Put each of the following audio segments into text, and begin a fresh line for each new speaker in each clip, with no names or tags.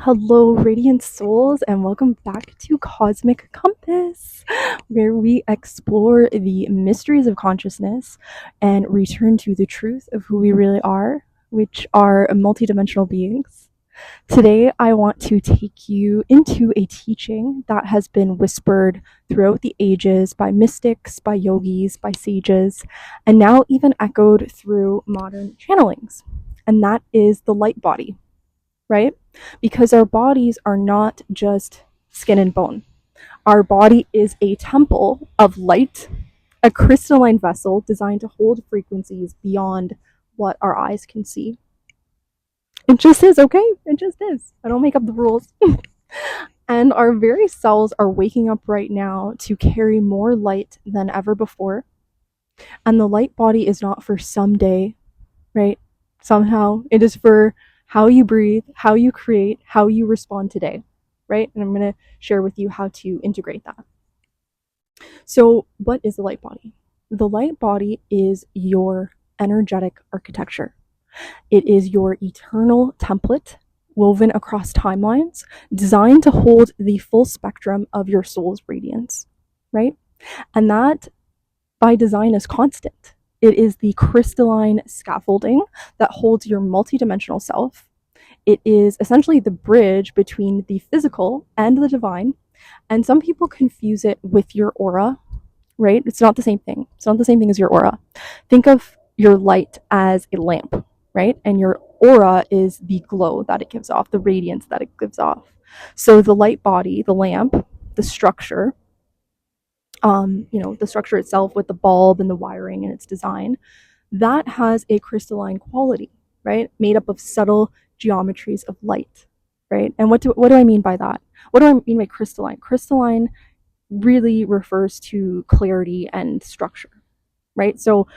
Hello, radiant souls, and welcome back to Cosmic Compass, where we explore the mysteries of consciousness and return to the truth of who we really are, which are multidimensional beings. Today, I want to take you into a teaching that has been whispered throughout the ages by mystics, by yogis, by sages, and now even echoed through modern channelings, and that is the light body, right? Because our bodies are not just skin and bone. Our body is a temple of light, a crystalline vessel designed to hold frequencies beyond what our eyes can see. It just is, okay? It just is. I don't make up the rules. And our very cells are waking up right now to carry more light than ever before. And the light body is not for someday, right? Somehow it is for how you breathe, how you create, how you respond today, right? And I'm going to share with you how to integrate that. So, what is the light body? The light body is your energetic architecture. It is your eternal template woven across timelines, designed to hold the full spectrum of your soul's radiance, right? And that by design is constant. It is the crystalline scaffolding that holds your multidimensional self. It is essentially the bridge between the physical and the divine. And some people confuse it with your aura, right? It's not the same thing. It's not the same thing as your aura. Think of your light as a lamp, right? And your aura is the glow that it gives off, the radiance that it gives off. So the light body, the lamp, the structure, the structure itself with the bulb and the wiring and its design, that has a crystalline quality, right? Made up of subtle geometries of light, right? And what do I mean by that? What do I mean by crystalline? Crystalline really refers to clarity and structure, right? So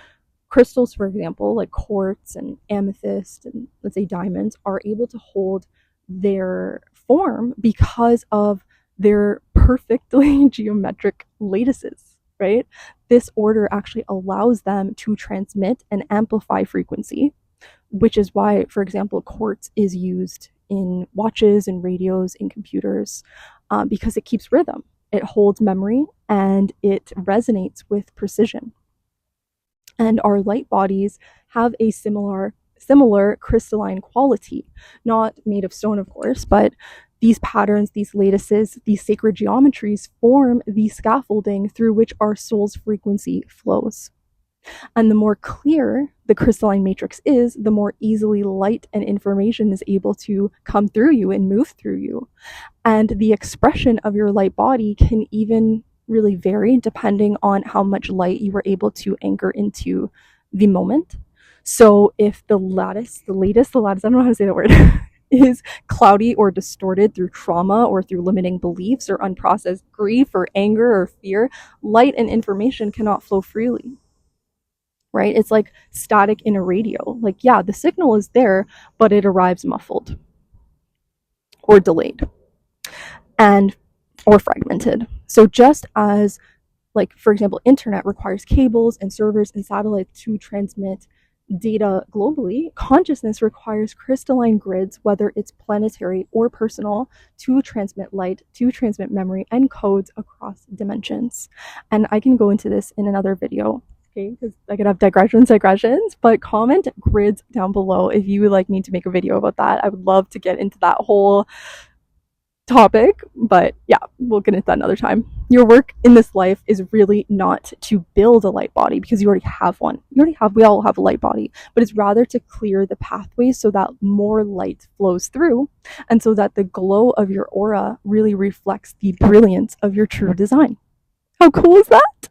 crystals, for example, like quartz and amethyst and let's say diamonds, are able to hold their form because of their perfectly geometric lattices, right? This order actually allows them to transmit and amplify frequency, which is why, for example, quartz is used in watches and radios, in computers, because it keeps rhythm. It holds memory and it resonates with precision. And our light bodies have a similar crystalline quality, not made of stone, of course, but these patterns, these lattices, these sacred geometries form the scaffolding through which our soul's frequency flows. And the more clear the crystalline matrix is, the more easily light and information is able to come through you and move through you. And the expression of your light body can even really vary depending on how much light you were able to anchor into the moment. So if the lattice, I don't know how to say that word, is cloudy or distorted through trauma or through limiting beliefs or unprocessed grief or anger or fear, light and information cannot flow freely, right? It's like static in a radio. Like, yeah, the signal is there, but it arrives muffled or delayed and or fragmented. So just as, like, for example, internet requires cables and servers and satellites to transmit data globally, consciousness requires crystalline grids, whether it's planetary or personal, to transmit light, to transmit memory and codes across dimensions. And I can go into this in another video, okay, because I could have digressions, but comment grids down below if you would like me to make a video about that. I would love to get into that whole topic, but yeah, we'll get into that another time. Your work in this life is really not to build a light body, because you already have one. We all have a light body, but it's rather to clear the pathways so that more light flows through, and so that the glow of your aura really reflects the brilliance of your true design. How cool is that?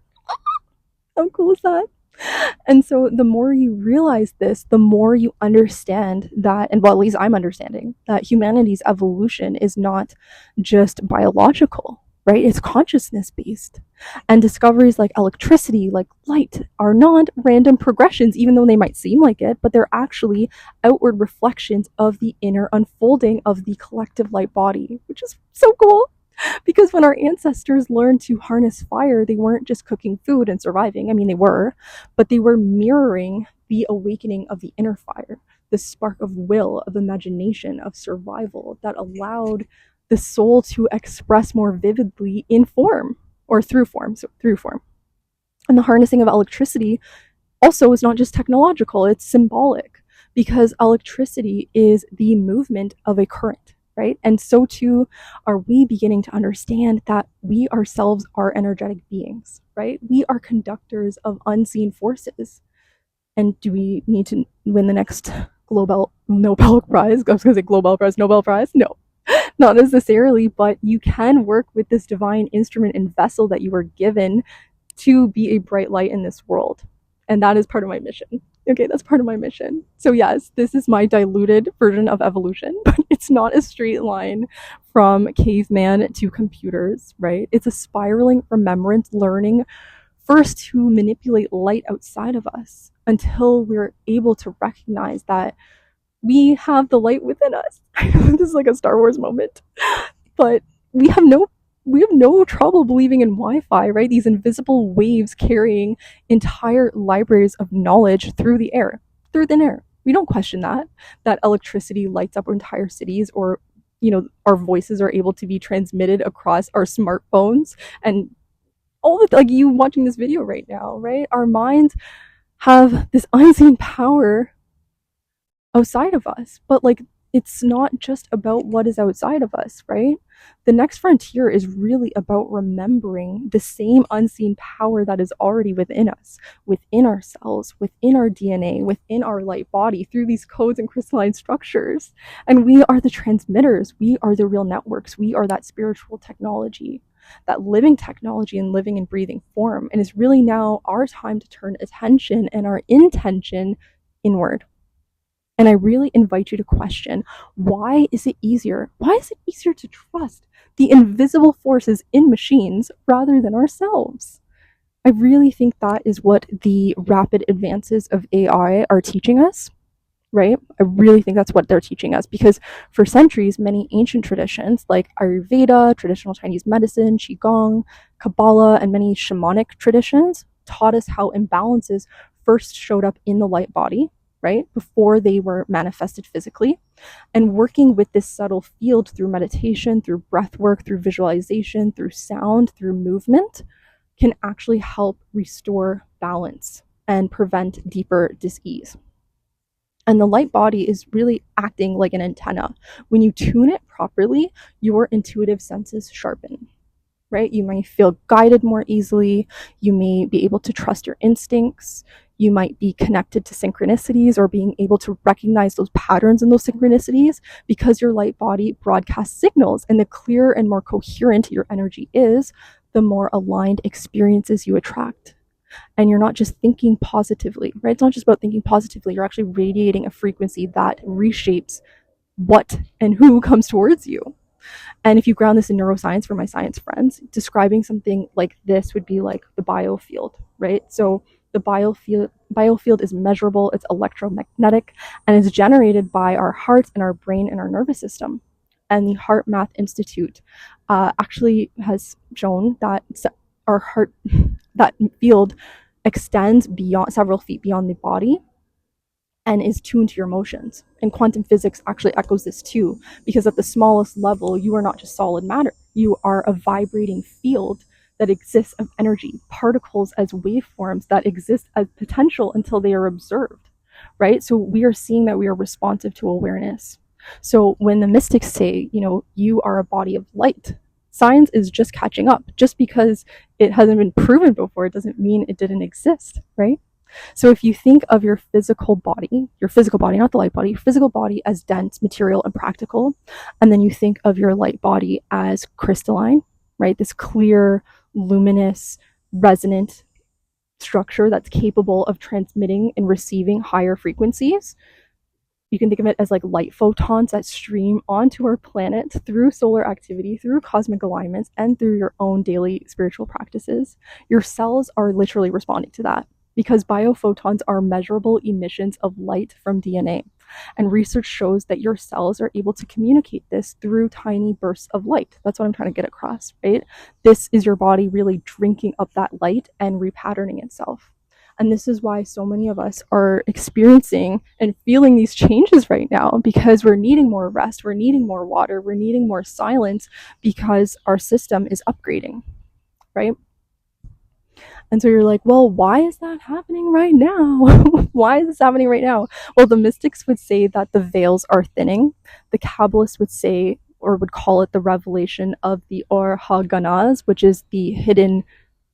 How cool is that? And so the more you realize this, the more you understand that, and well, at least I'm understanding that humanity's evolution is not just biological, right? It's consciousness based. And discoveries like electricity, like light, are not random progressions, even though they might seem like it, but they're actually outward reflections of the inner unfolding of the collective light body, which is so cool. Because when our ancestors learned to harness fire, they weren't just cooking food and surviving. I mean, they were, but they were mirroring the awakening of the inner fire. the spark of will, of imagination, of survival that allowed the soul to express more vividly in form or through form. So through form. And the harnessing of electricity also is not just technological, it's symbolic, because electricity is the movement of a current, right? And so too are we beginning to understand that we ourselves are energetic beings, right? We are conductors of unseen forces. And do we need to win the next global Nobel Prize? I was going to say Global Prize, Nobel Prize? No, not necessarily, but you can work with this divine instrument and vessel that you were given to be a bright light in this world. And that is part of my mission. Okay, that's part of my mission. So, yes, this is my diluted version of evolution, but it's not a straight line from caveman to computers, right? It's a spiraling remembrance, learning first to manipulate light outside of us until we're able to recognize that we have the light within us. This is like a Star Wars moment, but we have no trouble believing in Wi-Fi, right? These invisible waves carrying entire libraries of knowledge through the air, through thin air. We don't question that electricity lights up entire cities, or our voices are able to be transmitted across our smartphones, and all the, like, you watching this video right now, right? Our minds have this unseen power outside of us, but like, it's not just about what is outside of us, right? The next frontier is really about remembering the same unseen power that is already within us, within our cells, within our DNA, within our light body, through these codes and crystalline structures. And we are the transmitters. We are the real networks. We are that spiritual technology, that living technology in living and breathing form. And it's really now our time to turn attention and our intention inward. And I really invite you to question, why is it easier? Why is it easier to trust the invisible forces in machines rather than ourselves? I really think that is what the rapid advances of AI are teaching us, right? I really think that's what they're teaching us, because for centuries, many ancient traditions like Ayurveda, traditional Chinese medicine, Qigong, Kabbalah, and many shamanic traditions taught us how imbalances first showed up in the light body, right? Before they were manifested physically. And working with this subtle field through meditation, through breath work, through visualization, through sound, through movement, can actually help restore balance and prevent deeper dis-ease. And the light body is really acting like an antenna. When you tune it properly, your intuitive senses sharpen, right? You might feel guided more easily. You may be able to trust your instincts. You might be connected to synchronicities, or being able to recognize those patterns in those synchronicities, because your light body broadcasts signals. And the clearer and more coherent your energy is, the more aligned experiences you attract. And you're not just thinking positively, right? It's not just about thinking positively. You're actually radiating a frequency that reshapes what and who comes towards you. And if you ground this in neuroscience, for my science friends, describing something like this would be like the biofield, right? So the biofield is measurable, it's electromagnetic, and it's generated by our hearts and our brain and our nervous system. And the Heart Math Institute actually has shown that our heart, that field extends beyond several feet beyond the body and is tuned to your emotions. And quantum physics actually echoes this too, because at the smallest level, you are not just solid matter. You are a vibrating field that exists of energy, particles as waveforms that exist as potential until they are observed, right? So we are seeing that we are responsive to awareness. So when the mystics say, you are a body of light, science is just catching up. Just because it hasn't been proven before, it doesn't mean it didn't exist, right? So if you think of your physical body, not the light body, your physical body as dense, material, and practical, and then you think of your light body as crystalline, right? This clear, luminous, resonant structure that's capable of transmitting and receiving higher frequencies. You can think of it as like light photons that stream onto our planet through solar activity, through cosmic alignments, and through your own daily spiritual practices. Your cells are literally responding to that, because biophotons are measurable emissions of light from DNA. And research shows that your cells are able to communicate this through tiny bursts of light. That's what I'm trying to get across, right? This is your body really drinking up that light and repatterning itself. And this is why so many of us are experiencing and feeling these changes right now, because we're needing more rest, we're needing more water, we're needing more silence, because our system is upgrading, right? And so you're like, well, why is that happening right now? Why is this happening right now? Well, the mystics would say that the veils are thinning. The Kabbalists would say, or would call it, the revelation of the Or HaGanaz, which is the hidden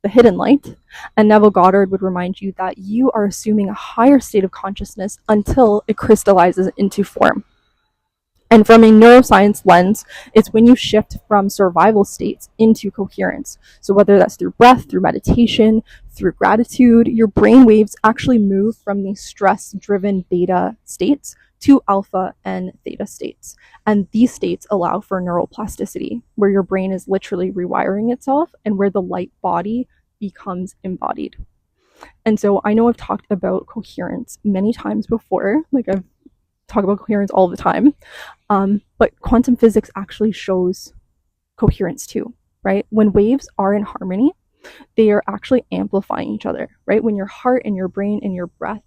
light. And Neville Goddard would remind you that you are assuming a higher state of consciousness until it crystallizes into form. And from a neuroscience lens, it's when you shift from survival states into coherence. So whether that's through breath, through meditation, through gratitude, your brain waves actually move from these stress-driven beta states to alpha and theta states. And these states allow for neuroplasticity, where your brain is literally rewiring itself and where the light body becomes embodied. And so I know I've talked about coherence many times before, like I've talked about coherence all the time. But quantum physics actually shows coherence too, right? When waves are in harmony, they are actually amplifying each other, right? When your heart and your brain and your breath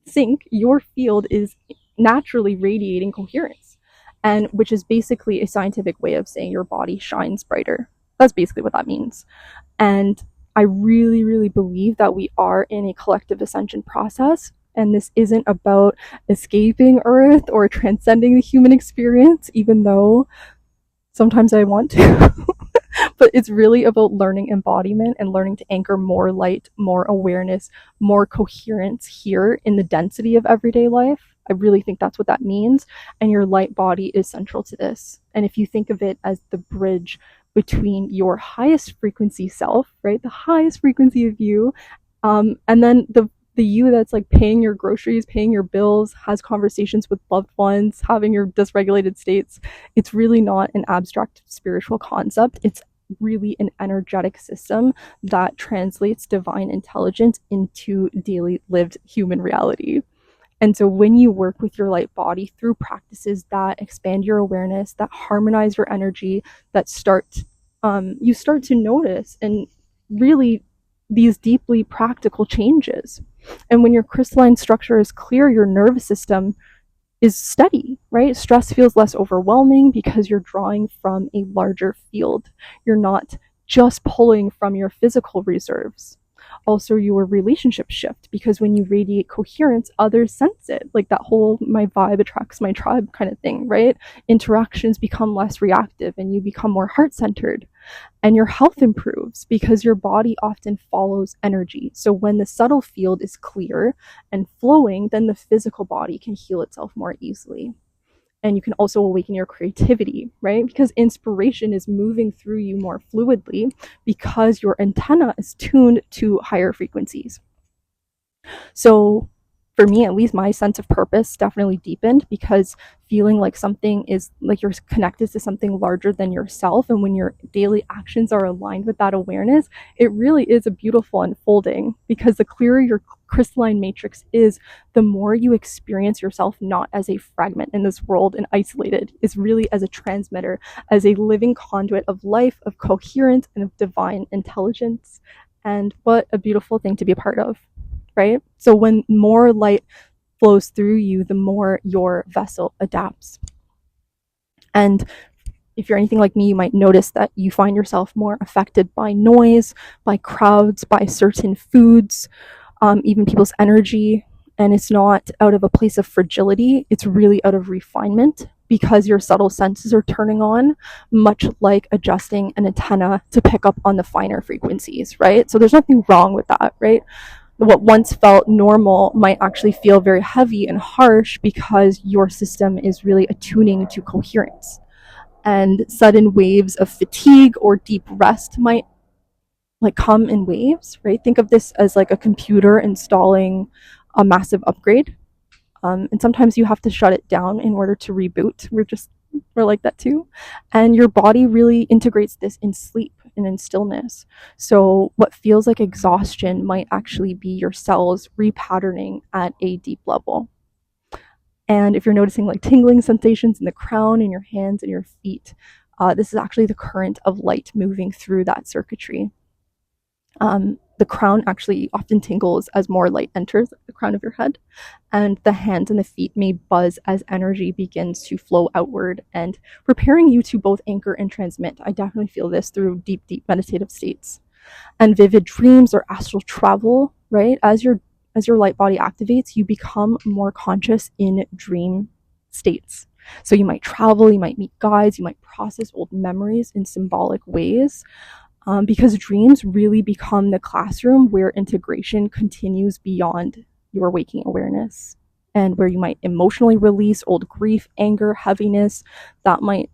sync, your field is naturally radiating coherence, and which is basically a scientific way of saying your body shines brighter. That's basically what that means. And I really, really believe that we are in a collective ascension process. And this isn't about escaping Earth or transcending the human experience, even though sometimes I want to. But it's really about learning embodiment and learning to anchor more light, more awareness, more coherence here in the density of everyday life. I really think that's what that means. And your light body is central to this. And if you think of it as the bridge between your highest frequency self, right? The highest frequency of you, and then the you that's like paying your groceries, paying your bills, has conversations with loved ones, having your dysregulated states. It's really not an abstract spiritual concept. It's really an energetic system that translates divine intelligence into daily lived human reality. And so when you work with your light body through practices that expand your awareness, that harmonize your energy, that you start to notice and really these deeply practical changes. And when your crystalline structure is clear, your nervous system is steady, right? Stress feels less overwhelming because you're drawing from a larger field. You're not just pulling from your physical reserves. Also, your relationships shift, because when you radiate coherence, others sense it. Like that whole my vibe attracts my tribe kind of thing, right? Interactions become less reactive and you become more heart-centered. And your health improves because your body often follows energy. So when the subtle field is clear and flowing, then the physical body can heal itself more easily. And you can also awaken your creativity, right? Because inspiration is moving through you more fluidly because your antenna is tuned to higher frequencies. So for me, at least, my sense of purpose definitely deepened, because feeling like something is like you're connected to something larger than yourself. And when your daily actions are aligned with that awareness, it really is a beautiful unfolding, because the clearer your crystalline matrix is, the more you experience yourself not as a fragment in this world and isolated, is really as a transmitter, as a living conduit of life, of coherence, and of divine intelligence. And what a beautiful thing to be a part of, right? So when more light flows through you, the more your vessel adapts. And if you're anything like me, you might notice that you find yourself more affected by noise, by crowds, by certain foods, even people's energy. And it's not out of a place of fragility, it's really out of refinement, because your subtle senses are turning on, much like adjusting an antenna to pick up on the finer frequencies, right? So there's nothing wrong with that, right? What once felt normal might actually feel very heavy and harsh because your system is really attuning to coherence. And sudden waves of fatigue or deep rest might like come in waves, right? Think of this as like a computer installing a massive upgrade. And sometimes you have to shut it down in order to reboot. We're like that too. And your body really integrates this in sleep and in stillness. So what feels like exhaustion might actually be your cells repatterning at a deep level. And if you're noticing like tingling sensations in the crown, in your hands, and your feet, this is actually the current of light moving through that circuitry. the crown actually often tingles as more light enters the crown of your head, and the hands and the feet may buzz as energy begins to flow outward and preparing you to both anchor and transmit. I definitely feel this through deep meditative states. And vivid dreams or astral travel, right? As your light body activates, you become more conscious in dream states. So you might travel, you might meet guides, you might process old memories in symbolic ways, because dreams really become the classroom where integration continues beyond your waking awareness, and where you might emotionally release old grief, anger, heaviness that might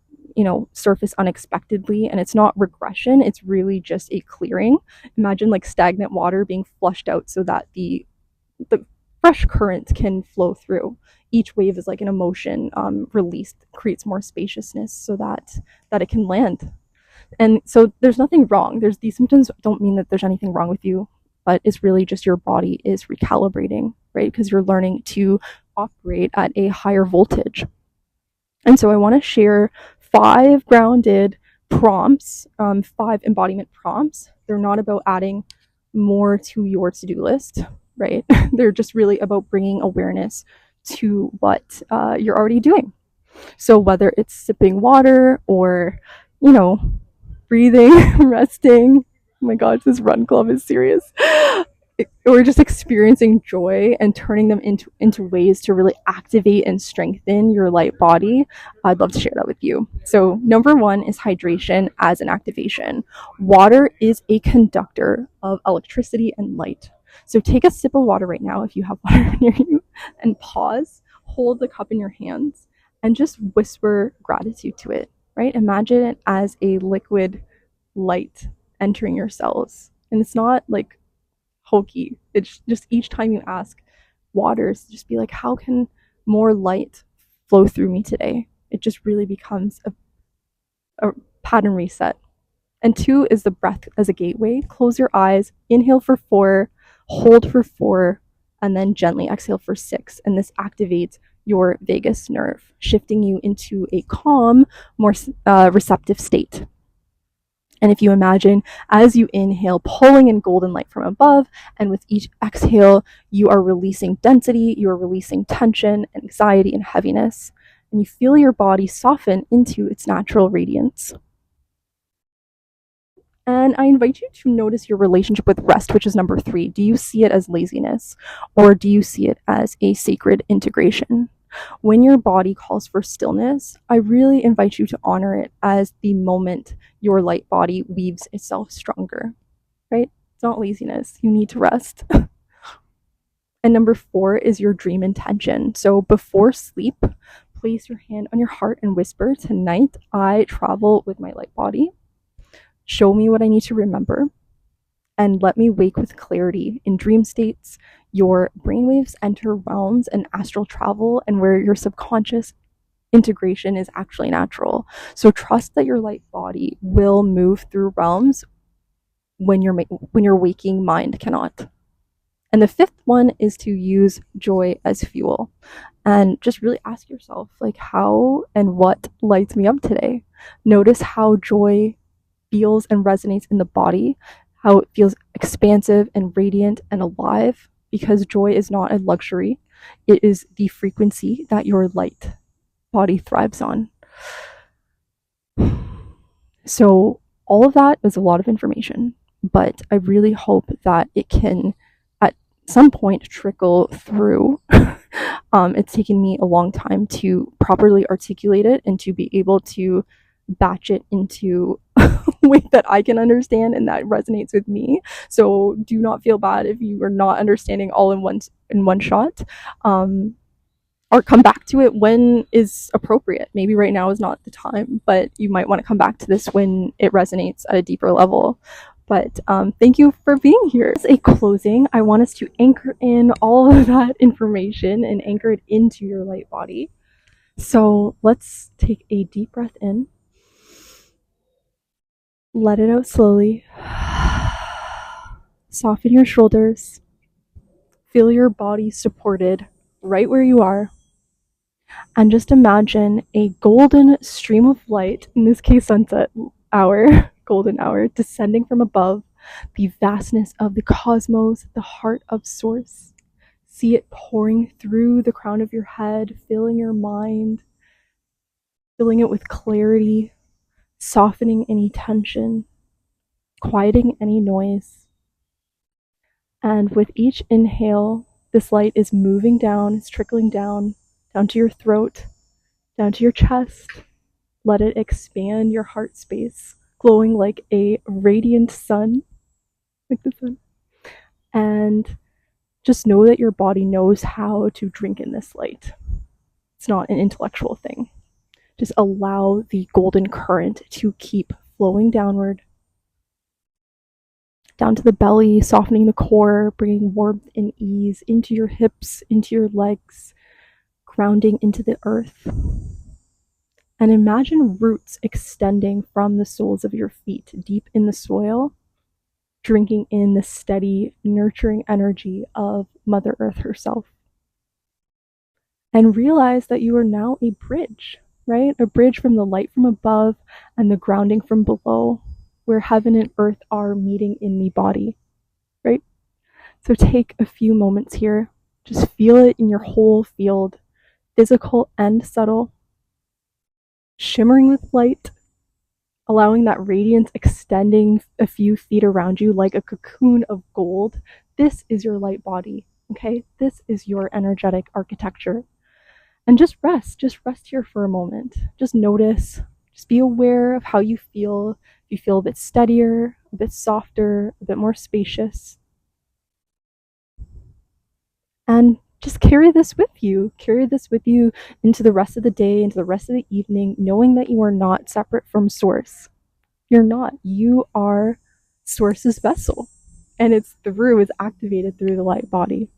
surface unexpectedly. And it's not regression, it's really just a clearing. Imagine like stagnant water being flushed out so that the fresh current can flow through. Each wave is like an emotion released, creates more spaciousness so that it can land. And so there's nothing wrong. There's these symptoms don't mean that there's anything wrong with you, but it's really just your body is recalibrating, right? Because you're learning to operate at a higher voltage. And so I want to share 5 grounded prompts, 5 embodiment prompts. They're not about adding more to your to-do list, right? They're just really about bringing awareness to what you're already doing. So whether it's sipping water or, breathing, resting. Oh my gosh, this run club is serious. Or just experiencing joy and turning them into ways to really activate and strengthen your light body. I'd love to share that with you. So number 1 is hydration as an activation. Water is a conductor of electricity and light. So take a sip of water right now if you have water near you, and pause, hold the cup in your hands, and just whisper gratitude to it, right? Imagine it as a liquid light entering your cells. And it's not like hokey. It's just each time you ask waters, just be like, how can more light flow through me today? It just really becomes a pattern reset. And 2 is the breath as a gateway. Close your eyes, inhale for 4, hold for 4, and then gently exhale for 6. And this activates your vagus nerve, shifting you into a calm, more receptive state. And if you imagine, as you inhale, pulling in golden light from above, and with each exhale, you are releasing density, you are releasing tension, anxiety, and heaviness, and you feel your body soften into its natural radiance. And I invite you to notice your relationship with rest, which is number 3. Do you see it as laziness, or do you see it as a sacred integration? When your body calls for stillness, I really invite you to honor it as the moment your light body weaves itself stronger, right? It's not laziness. You need to rest. And number 4 is your dream intention. So before sleep, place your hand on your heart and whisper, tonight I travel with my light body. Show me what I need to remember, and let me wake with clarity. In dream states, your brainwaves enter realms and astral travel, and where your subconscious integration is actually natural. So trust that your light body will move through realms when your waking mind cannot. And the 5th one is to use joy as fuel. And just really ask yourself, like, how and what lights me up today? Notice how joy feels and resonates in the body, how it feels expansive and radiant and alive, because joy is not a luxury. It is the frequency that your light body thrives on. So all of that is a lot of information, but I really hope that it can at some point trickle through. It's taken me a long time to properly articulate it and to be able to batch it into a way that I can understand and that resonates with me. So do not feel bad if you are not understanding all in one shot. Or come back to it when is appropriate. Maybe right now is not the time, but you might want to come back to this when it resonates at a deeper level. But thank you for being here. As a closing, I want us to anchor in all of that information and anchor it into your light body. So let's take a deep breath in. Let it out slowly. Soften your shoulders. Feel your body supported right where you are. And just imagine a golden stream of light, in this case sunset hour, golden hour, descending from above the vastness of the cosmos, the heart of Source. See it pouring through the crown of your head, filling your mind, filling it with clarity, softening any tension, quieting any noise. And with each inhale, this light is moving down, it's trickling down, down to your throat, down to your chest. Let it expand your heart space, glowing like a radiant sun, like the sun. And just know that your body knows how to drink in this light. It's not an intellectual thing. Just allow the golden current to keep flowing downward, down to the belly, softening the core, bringing warmth and ease into your hips, into your legs, grounding into the earth. And imagine roots extending from the soles of your feet deep in the soil, drinking in the steady, nurturing energy of Mother Earth herself. And realize that you are now a bridge, right? A bridge from the light from above and the grounding from below, where heaven and earth are meeting in the body, right? So take a few moments here. Just feel it in your whole field, physical and subtle, shimmering with light, allowing that radiance extending a few feet around you like a cocoon of gold. This is your light body, okay? This is your energetic architecture. And just rest here for a moment. Just notice, just be aware of how you feel. If you feel a bit steadier, a bit softer, a bit more spacious. And just carry this with you. Carry this with you into the rest of the day, into the rest of the evening, knowing that you are not separate from Source. You're not. You are Source's vessel. And it's activated through the light body.